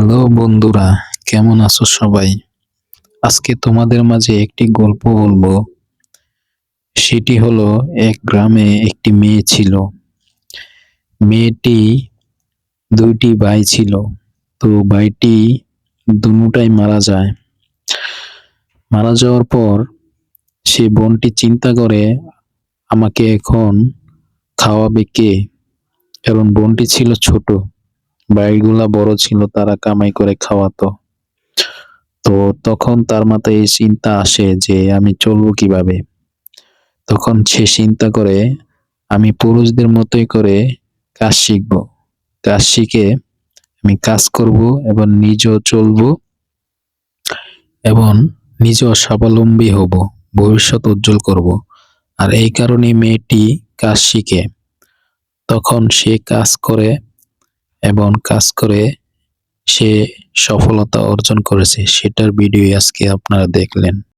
Hello বন্ধুরা, কেমন আছো সবাই? আজকে তোমাদের মাঝে একটি গল্প বলবো। সেটি হলো, এক গ্রামে একটি মেয়ে ছিল। মেয়েটি দুইটি ভাই ছিল। তো ভাইটি দুটাই মারা যায়। মারা যাওয়ার পর সে বোনটি চিন্তা করে, আমাকে এখন খাওয়াবে কে? কারণ বোনটি ছিল ছোট, ভাইগুলা বড় ছিল, তারা কামাই করে খাওয়াতো। তো তখন তার মাথায় এই চিন্তা আসে যে আমি চলবো কিভাবে। তখন সে চিন্তা করে, আমি পুরুষদের মতোই করে কাজ শিখব। কাজ শিখে আমি কাজ করব এবং নিজেও চলবো এবং নিজেও স্বাবলম্বী হব, ভবিষ্যৎ উজ্জ্বল করব। আর এই কারণে মেয়েটি কাজ শিখে। তখন সে কাজ করে এবং কাজ করে সে সফলতা অর্জন করেছে। সেটার ভিডিও আজকে আপনারা দেখলেন।